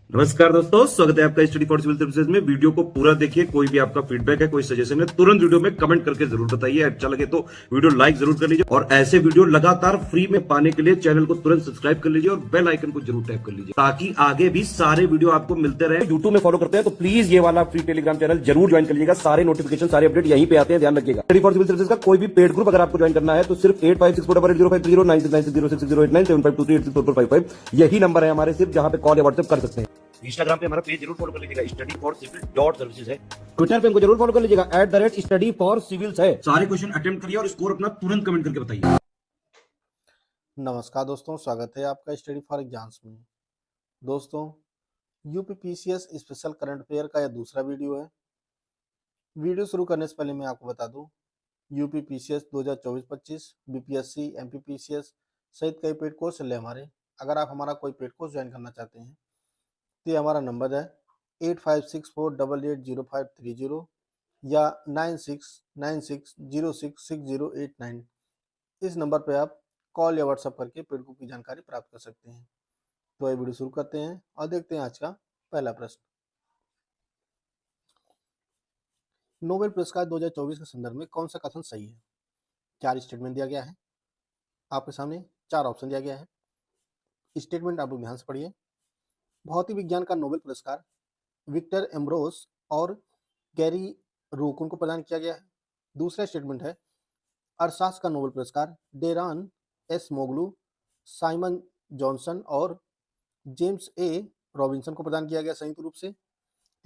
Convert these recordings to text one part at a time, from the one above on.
नमस्कार दोस्तों, स्वागत है आपका स्टडी फॉर सिविल सर्विसेज में। वीडियो को पूरा देखिए। कोई भी आपका फीडबैक है, कोई सजेशन है, तुरंत वीडियो में कमेंट करके जरूर बताइए। अच्छा लगे तो वीडियो लाइक जरूर कर लीजिए और ऐसे वीडियो लगातार फ्री में पाने के लिए चैनल को तुरंत सब्सक्राइब कर लीजिए और बेल आइकन को जरूर टैप कर लीजिए ताकि आगे भी सारे वीडियो आपको मिलते रहे। यूट्यूब में फॉलो करते हैं तो प्लीज ये वाला फ्री टेलीग्राम चैनल जरूर ज्वाइन कर लीजिएगा। सारे नोटिफिकेशन, सारे अपडेट यहीं पे आते हैं, ध्यान रखिएगा। स्टडी फॉर सिविल सर्विसेज का कोई भी पेड ग्रुप अगर आपको ज्वाइन करना है तो सिर्फ 856480560606089752386445 यही नंबर है हमारे, सिर्फ जहां पे कॉल या व्हाट्सएप कर सकते हैं। इंस्टाग्राम पे हमारा पेज जरूर फॉलो कर लीजिएगा, study for civil dot services है। ट्विटर पे हमको जरूर फॉलो कर लीजिएगा, @स्टडी फॉर सिविल्स है। सारे क्वेश्चन अटेम्प्ट करिए और स्कोर अपना तुरंत कमेंट करके बताइए। नमस्कार दोस्तों, स्वागत है आपका स्टडी फॉर एग्जाम्स में। दोस्तों, यूपीपीसीएस स्पेशल करंट अफेयर का यह दूसरा वीडियो है। वीडियो शुरू करने से पहले मैं आपको बता दूं, यूपीपीसीएस 2024-25, बीपीएससी, एमपीपीसीएस सहित कई पेड कोर्स चल रहे हमारे। अगर आप हमारा कोई पेड कोर्स ज्वाइन करना चाहते हैं तो ये हमारा नंबर है 8564880530 या 9696066089। इस नंबर पर आप कॉल या व्हाट्सएप करके पेड कोर्स की जानकारी प्राप्त कर सकते हैं। तो ये वीडियो शुरू करते हैं और देखते हैं आज का पहला प्रश्न। नोबेल पुरस्कार 2024 के संदर्भ में कौन सा कथन सही है? 4 स्टेटमेंट दिया गया है, आपके सामने 4 ऑप्शन दिया गया है। स्टेटमेंट आप लोग ध्यान से पढ़िए। भौतिक विज्ञान का नोबेल पुरस्कार विक्टर एम्ब्रोस और गैरी रोकुन को प्रदान किया गया है। दूसरा स्टेटमेंट है अर्थशास्त्र का नोबेल पुरस्कार डेरान एस मोगलू, साइमन जॉनसन और जेम्स ए रॉबिन्सन को प्रदान किया गया संयुक्त रूप से।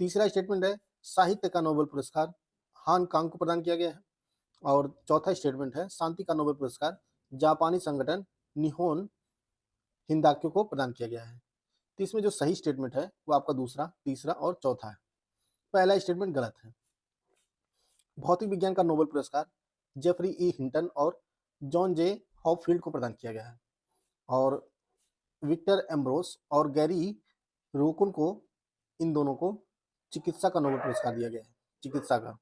तीसरा स्टेटमेंट है साहित्य का नोबेल पुरस्कार हान कांग को प्रदान किया गया है। और चौथा स्टेटमेंट है शांति का नोबेल पुरस्कार जापानी संगठन निहोन हिंदाक्यो को प्रदान किया गया है। तो इसमें जो सही स्टेटमेंट है वो आपका दूसरा, तीसरा और चौथा है। पहला स्टेटमेंट गलत है। भौतिक विज्ञान का नोबेल पुरस्कार जेफरी ई हिंटन और जॉन जे हॉपफील्ड को प्रदान किया गया है और विक्टर एम्ब्रोस और गैरी रोकुन को, इन दोनों को चिकित्सा का नोबेल पुरस्कार दिया गया है, चिकित्सा का।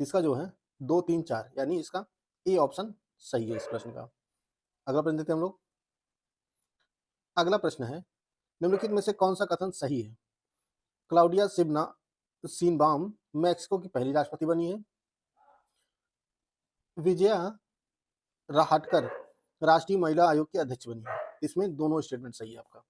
इसका जो है 2, 3, 4 यानी इसका ए ऑप्शन सही है इस प्रश्न का। अगला प्रश्न देखते हैं हम लोग। अगला प्रश्न है निम्नलिखित में से कौन सा कथन सही है? क्लाउडिया सीनबाम मैक्सिको की पहली राष्ट्रपति बनी है। विजया राहटकर राष्ट्रीय महिला आयोग की अध्यक्ष बनी है। इसमें दोनों स्टेटमेंट सही है आपका।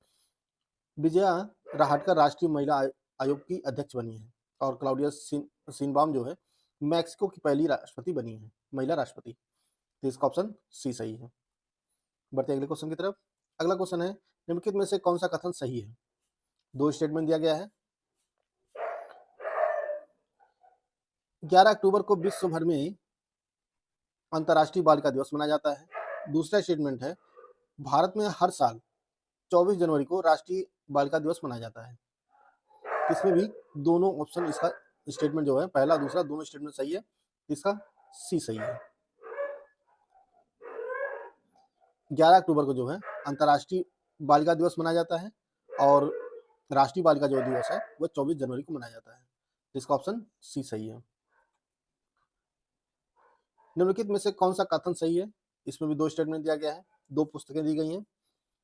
विजया राहटकर राष्ट्रीय महिला आयोग की अध्यक्ष बनी है और क्लाउडिया सीनबाम जो है मैक्सिको की पहली राष्ट्रपति बनी है, महिला राष्ट्रपति। तो इसका ऑप्शन सी सही है। बढ़ते अगले क्वेश्चन की तरफ। अगला क्वेश्चन है निम्नलिखित में से कौन सा कथन सही है? 2 स्टेटमेंट दिया गया है। 11 अक्टूबर को विश्व भर में अंतर्राष्ट्रीय बालिका दिवस मनाया जाता है। दूसरा स्टेटमेंट है भारत में हर साल 24 जनवरी को राष्ट्रीय बालिका दिवस मनाया जाता है। इसमें भी दोनों ऑप्शन, इसका स्टेटमेंट जो है पहला दूसरा दोनों स्टेटमेंट सही है। इसका सी सही है। 11 अक्टूबर को जो है अंतर्राष्ट्रीय बालिका दिवस मनाया जाता है और राष्ट्रीय बालिका जो दिवस है वो 24 जनवरी को मनाया जाता है। इसका ऑप्शन सी सही है। निम्नलिखित में से कौन सा कथन सही है? इसमें भी 2 स्टेटमेंट दिया गया है, 2 पुस्तकें दी गई हैं।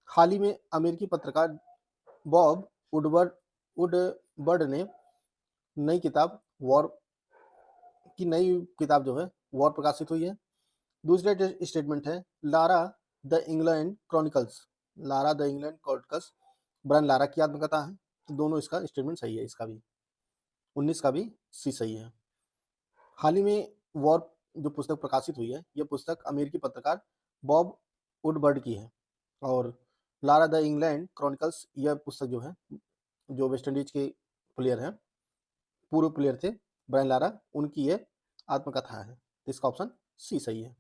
हाल ही में अमेरिकी पत्रकार बॉब वुडवर्ड ने नई किताब जो है वॉर प्रकाशित हुई है। दूसरा स्टेटमेंट है Lara the England chronicles Brian Lara की आत्मकथा है। तो दोनों इसका स्टेटमेंट सही है। इसका भी 19 का भी सी सही है। हाल ही में वॉर जो पुस्तक प्रकाशित हुई है यह पुस्तक अमेरिकी पत्रकार बॉब वुडवर्ड की है और लारा द इंग्लैंड क्रॉनिकल्स यह पुस्तक जो है जो वेस्ट इंडीज के प्लेयर हैं, पूर्व प्लेयर थे ब्रायन लारा, उनकी ये आत्मकथा है। तो इसका ऑप्शन सी सही है।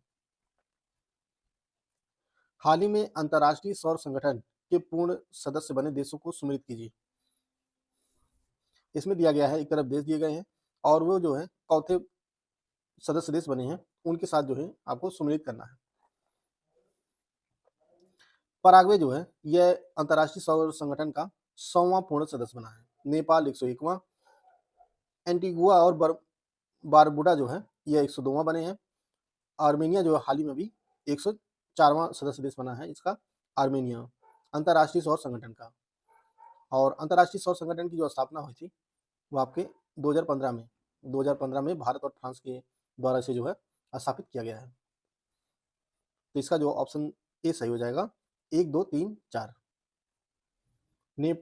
हाल ही में अंतर्राष्ट्रीय सौर संगठन के पूर्ण सदस्य बने देशों को सुमेलित कीजिए। इसमें दिया गया है, एक तरफ देश दिए गए हैं और वो जो है चौथे सदस्य देश बने हैं, उनके साथ जो है आपको सुमेलित करना है। पराग्वे जो है यह अंतर्राष्ट्रीय सौर संगठन का 100वां पूर्ण सदस्य बना है। नेपाल 101वां, एंटीगुआ और बारबुडा जो है यह 102वां बने हैं। आर्मेनिया जो है हाल ही में भी 104वां सदस्य देश बना है इसका, आर्मेनिया अंतर्राष्ट्रीय सौर संगठन का। और अंतर्राष्ट्रीय सौर संगठन की जो स्थापना हुई थी वो आपके 2015 में भारत और फ्रांस के द्वारा इसे जो है स्थापित किया गया है। तो इसका जो ऑप्शन ए सही हो जाएगा, 1, 2, 3, 4। ने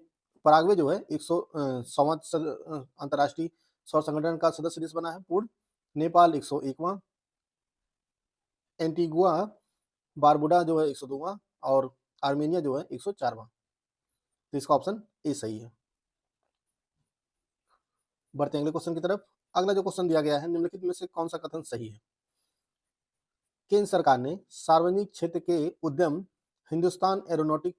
पराग्वे जो है 100वां अंतर्राष्ट्रीय सौर संगठन का सदस्य देश बना है पूर्ण। नेपाल 101वां, एंटीगुआ बारबुडा जो है 102वां और आर्मेनिया जो है 104वां। तो इसका ऑप्शन ए सही है। बढ़ते हैं अगले क्वेश्चन की तरफ। अगला जो क्वेश्चन दिया गया है, निम्नलिखित में से कौन सा कथन सही है? केंद्र सरकार ने सार्वजनिक क्षेत्र के उद्यम हिंदुस्तान एरोनॉटिक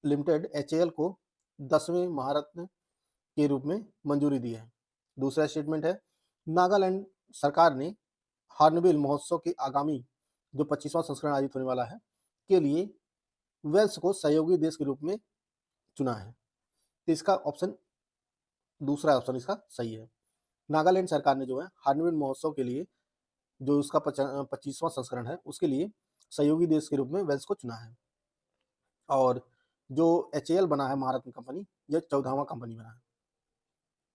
लिमिटेड HAL को 10वें महारत्न के रूप में मंजूरी दी है। दूसरा स्टेटमेंट है, नागालैंड सरकार ने हॉर्नबिल महोत्सव के आगामी जो 25वां संस्करण आयोजित होने वाला है के लिए वेल्स को सहयोगी देश के रूप में चुना है। तो इसका ऑप्शन दूसरा ऑप्शन इसका सही है। नागालैंड सरकार ने जो है हॉर्नबिल महोत्सव के लिए जो उसका 25वां संस्करण है उसके लिए सहयोगी देश के रूप में वेल्स को चुना है। और जो HAL बना है महारत्न कंपनी, यह 14वां कंपनी बना है।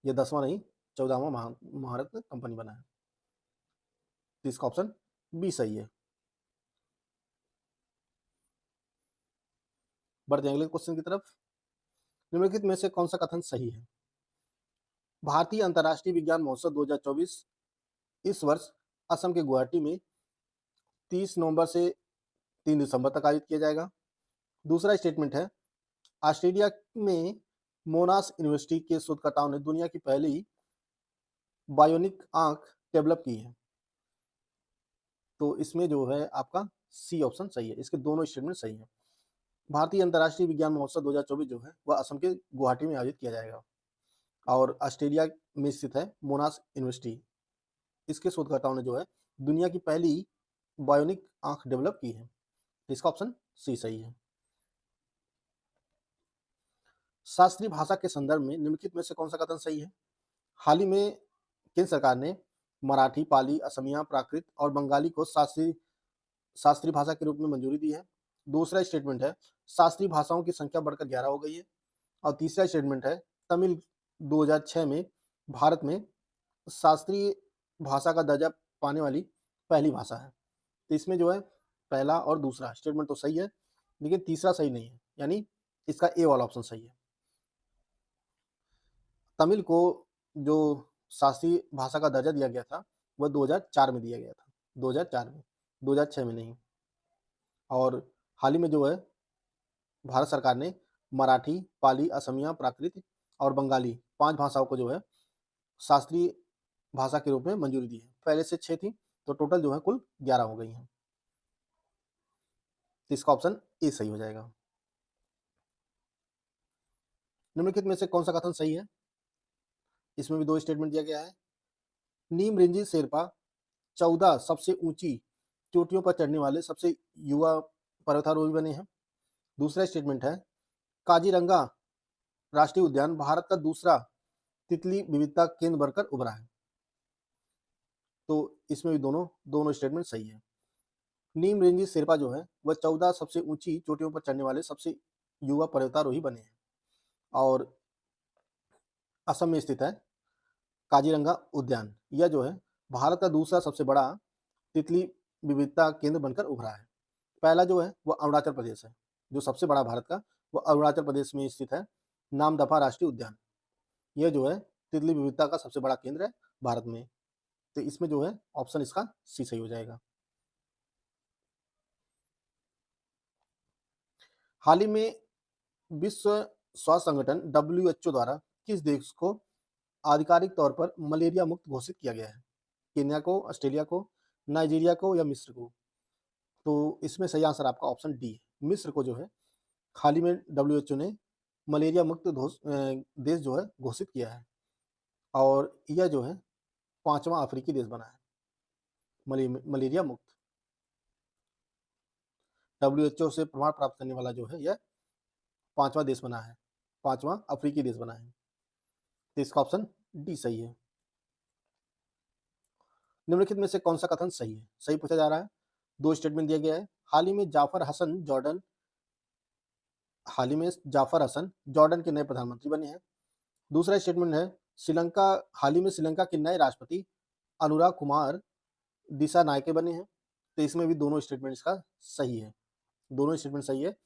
यह 10वां नहीं, 14वां महारत्न कंपनी बना है। तो इसका ऑप्शन बी सही है। बढ़ते हैं अगले क्वेश्चन की तरफ। निम्नलिखित में से कौन सा कथन सही है? भारतीय अंतर्राष्ट्रीय विज्ञान महोत्सव 2024 इस वर्ष असम के गुवाहाटी में 30 नवंबर से 3 दिसंबर तक आयोजित किया जाएगा। दूसरा स्टेटमेंट है, ऑस्ट्रेलिया में मोनाश यूनिवर्सिटी के शोधकर्ताओं ने दुनिया की पहली बायोनिक आंख डेवलप की है। तो इसमें जो है आपका सी ऑप्शन सही है। इसके दोनों स्टेटमेंट सही है। भारतीय अंतर्राष्ट्रीय विज्ञान महोत्सव 2024 जो है वह असम के गुवाहाटी में आयोजित किया जाएगा और ऑस्ट्रेलिया में स्थित है मोनाश यूनिवर्सिटी। इसके शोधकर्ताओं ने जो है दुनिया की पहली बायोनिक आंख डेवलप की है। तो इसका ऑप्शन सी सही है। शास्त्रीय भाषा के संदर्भ में निम्नलिखित में से कौन सा कथन सही है? हाल ही में केंद्र सरकार ने मराठी, पाली, असमिया, प्राकृत और बंगाली को शास्त्रीय भाषा के रूप में मंजूरी दी है। दूसरा स्टेटमेंट है, शास्त्रीय भाषाओं की संख्या बढ़कर 11 हो गई है। और तीसरा स्टेटमेंट है, तमिल 2006 में भारत में शास्त्रीय भाषा का दर्जा पाने वाली पहली भाषा है। तो इसमें जो है पहला और दूसरा स्टेटमेंट तो सही है, लेकिन तीसरा सही नहीं है, यानी इसका ए वाला ऑप्शन सही है। तमिल को जो शास्त्रीय भाषा का दर्जा दिया गया था वह 2004 में दिया गया था, 2004 में, 2006 में नहीं। और हाल ही में जो है भारत सरकार ने मराठी, पाली, असमिया, प्राकृत और बंगाली 5 भाषाओं को जो है शास्त्रीय भाषा के रूप में मंजूरी दी है। पहले से 6 थी, तो टोटल जो है कुल 11 हो गई हैं। तो इसका ऑप्शन ए सही हो जाएगा। निम्नलिखित में से कौन सा कथन सही है? इसमें भी 2 स्टेटमेंट दिया गया है। नीम रिंजी शेरपा 14 सबसे ऊंची चोटियों पर चढ़ने वाले सबसे युवा पर्वतारोही बने हैं। दूसरा स्टेटमेंट है, काजीरंगा राष्ट्रीय उद्यान भारत का दूसरा तितली विविधता केंद्र बनकर उभरा है। तो इसमें भी दोनों स्टेटमेंट सही है। नीम रेंजी शेरपा जो है वह 14 सबसे ऊंची चोटियों पर चढ़ने वाले सबसे युवा पर्वतारोही बने हैं। और असम में स्थित है काजीरंगा उद्यान, यह जो है भारत का दूसरा सबसे बड़ा तितली विविधता केंद्र बनकर उभरा है। पहला जो है वह अरुणाचल प्रदेश है, जो सबसे बड़ा भारत का, वह अरुणाचल प्रदेश में स्थित है नामदफा राष्ट्रीय उद्यान। यह जो है तितली विविधता का सबसे बड़ा केंद्र है भारत में। तो इसमें जो है ऑप्शन इसका सी सही हो जाएगा। हाल ही में विश्व स्वास्थ्य संगठन WHO द्वारा किस देश को आधिकारिक तौर पर मलेरिया मुक्त घोषित किया गया है? केन्या को, ऑस्ट्रेलिया को, नाइजीरिया को या मिस्र को? तो इसमें सही आंसर आपका ऑप्शन डी है, मिस्र को जो है हाल ही में WHO ने मलेरिया मुक्त देश जो है घोषित किया है। और यह जो है 5वां अफ्रीकी देश बना है मलेरिया मुक्त। WHO से प्रमाण प्राप्त करने वाला जो है यह 5वां देश बना है, 5वां अफ्रीकी देश बना है। तो इसका ऑप्शन डी सही है। निम्नलिखित में से कौन सा कथन सही है? सही पूछा जा रहा है। 2 स्टेटमेंट दिया गया है। हाल ही में जाफर हसन जॉर्डन हाल ही में जाफर हसन जॉर्डन के नए प्रधानमंत्री बने हैं। दूसरा स्टेटमेंट है श्रीलंका हाल ही में श्रीलंका के नए राष्ट्रपति अनुराग कुमार दिसानायके बने हैं। तो इसमें भी दोनों स्टेटमेंट इसका सही है, दोनों स्टेटमेंट सही है।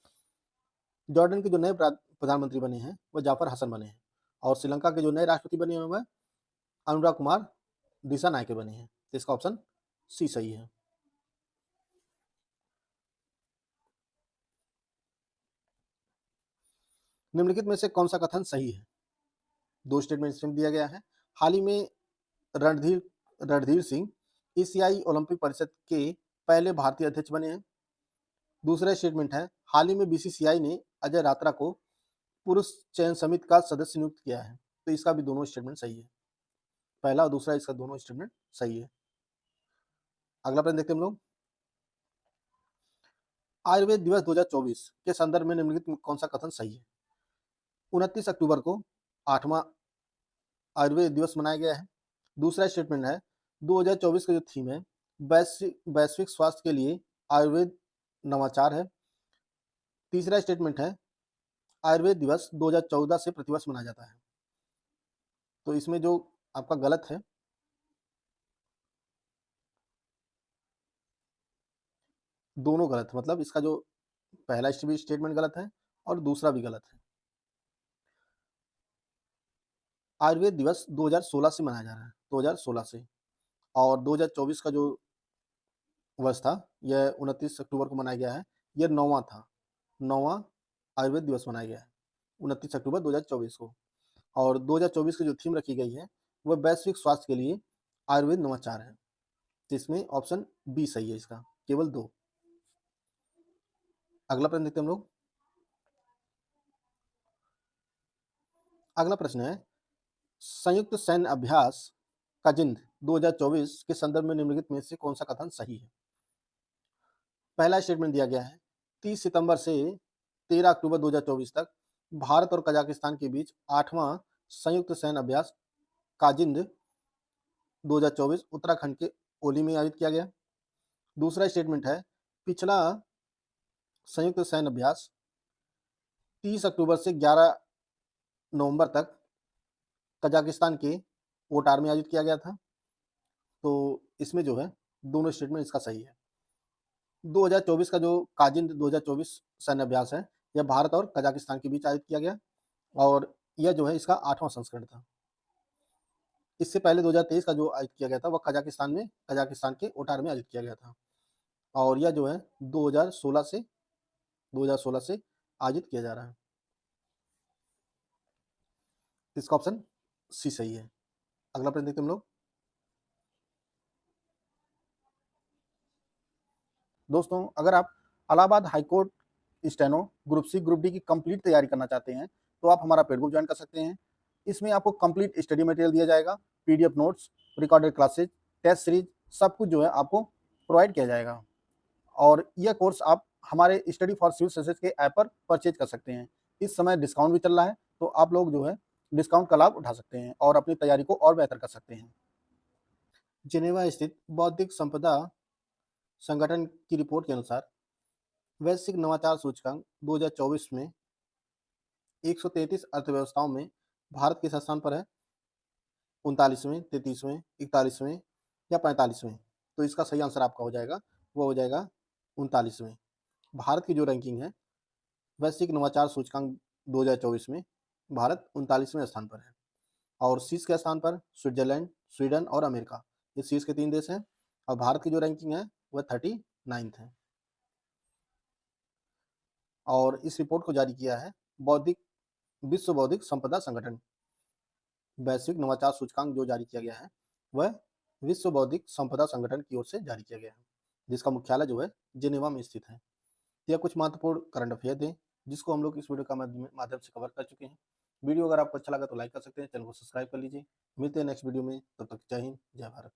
जॉर्डन के जो नए प्रधानमंत्री बने हैं वो जाफर हसन बने हैं और श्रीलंका के जो नए राष्ट्रपति बने हुए हैं अनुराग कुमार दिसानायके बने हैं। तो इसका ऑप्शन सी सही है। निम्नलिखित में से कौन सा कथन सही है? दो स्टेटमेंट इसमें दिया गया है। हाल ही में रणधीर रणधीर सिंह एशियाई ओलंपिक परिषद के पहले भारतीय अध्यक्ष बने हैं। दूसरा स्टेटमेंट है हाल ही में बीसीसीआई ने अजय रात्रा को पुरुष चयन समिति का सदस्य नियुक्त किया है। तो इसका भी दोनों स्टेटमेंट सही है, पहला और दूसरा इसका दोनों स्टेटमेंट सही है। अगला प्रश्न देखते हैं हम लोग। आयुर्वेद दिवस 2024 के संदर्भ में निम्नलिखित में कौन सा कथन सही है? 29 अक्टूबर को 8वां आयुर्वेद दिवस मनाया गया है। दूसरा स्टेटमेंट है 2024 का जो थीम है वैश्विक स्वास्थ्य के लिए आयुर्वेद नवाचार है। तीसरा स्टेटमेंट है आयुर्वेद दिवस 2014 से प्रतिवर्ष मनाया जाता है। तो इसमें जो आपका गलत है दोनों गलत है, मतलब इसका जो पहला स्टेटमेंट गलत है और दूसरा भी गलत है। आयुर्वेद दिवस 2016 से मनाया जा रहा है, 2016 से, और 2024 का जो वर्ष था यह 29 अक्टूबर को मनाया गया है। यह 9वां था, 9वां आयुर्वेद दिवस मनाया गया है 29 अक्टूबर 2024 को। और 2024 की जो थीम रखी गई है वह वैश्विक स्वास्थ्य के लिए आयुर्वेद नवाचार है। तो इसमें ऑप्शन बी सही है, इसका केवल 2। अगला प्रश्न देखते हैं हम लोग। अगला प्रश्न है संयुक्त सैन्य अभ्यास काजिंद 2024 के संदर्भ में निम्नलिखित में से कौन सा कथन सही है? पहला स्टेटमेंट दिया गया है 30 सितंबर से 13 अक्टूबर 2024 तक भारत और कजाकिस्तान के बीच 8वां संयुक्त सैन्य अभ्यास काजिंद 2024 उत्तराखंड के ओली में आयोजित किया गया। दूसरा स्टेटमेंट है पिछला संयुक्त सैन्य अभ्यास 30 अक्टूबर से 11 नवंबर तक कजाकिस्तान के ओटार में आयोजित किया गया था। तो इसमें जो है दोनों स्टेटमेंट इसका सही है। 2024 का जो काजिंद 2024 सैन्य अभ्यास है यह भारत और कजाकिस्तान के बीच आयोजित किया गया और यह जो है इसका 8वां संस्करण था। इससे पहले 2023 का जो आयोजित किया गया था वह कजाकिस्तान के ओटार में आयोजित किया गया था और यह जो है 2016 से आयोजित किया जा रहा है। इसका ऑप्शन सी सही है। अगला प्रश्न देखते हैं हम लोग। दोस्तों अगर आप Allahabad high court steno group C group D की कंप्लीट तैयारी करना चाहते हैं तो आप हमारा पेड ग्रुप ज्वाइन कर सकते हैं। इसमें आपको कंप्लीट स्टडी मटेरियल दिया जाएगा, PDF notes, recorded classes, test series, सब कुछ जो है आपको प्रोवाइड किया जाएगा। और यह कोर्स आप हमारे स्टडी फॉर सिविल सर्विसेज के ऐप पर परचेज कर सकते हैं। इस समय डिस्काउंट भी चल रहा है तो आप लोग जो है डिस्काउंट का लाभ उठा सकते हैं और अपनी तैयारी को और बेहतर कर सकते हैं। जिनेवा स्थित बौद्धिक संपदा संगठन की रिपोर्ट के अनुसार वैश्विक नवाचार सूचकांक 2024 में 133 अर्थव्यवस्थाओं में भारत किस स्थान पर है? 39वें, 33वें, 41वें या 45वें? तो इसका सही आंसर आपका हो जाएगा, वो हो जाएगा 39वें। भारत की जो रैंकिंग है वैश्विक नवाचार सूचकांक 2024 में भारत 39वें स्थान पर है और शीर्ष के स्थान पर स्विट्जरलैंड, स्वीडन और अमेरिका, ये शीर्ष के 3 देश हैं और भारत की जो रैंकिंग है वह 39th है। और इस रिपोर्ट को जारी किया है विश्व बौद्धिक संपदा संगठन। वैश्विक नवाचार सूचकांक जो जारी किया गया है वह विश्व बौद्धिक संपदा संगठन की ओर से जारी किया गया है, जिसका मुख्यालय जो है जिनेवा में स्थित है। यह कुछ महत्वपूर्ण करंट अफेयर थे जिसको हम लोग इस वीडियो का माध्यम से कवर कर चुके हैं। वीडियो अगर आपको अच्छा लगा तो लाइक कर सकते हैं, चैनल को सब्सक्राइब कर लीजिए। मिलते हैं नेक्स्ट वीडियो में, तब तक जय हिंद, जय भारत।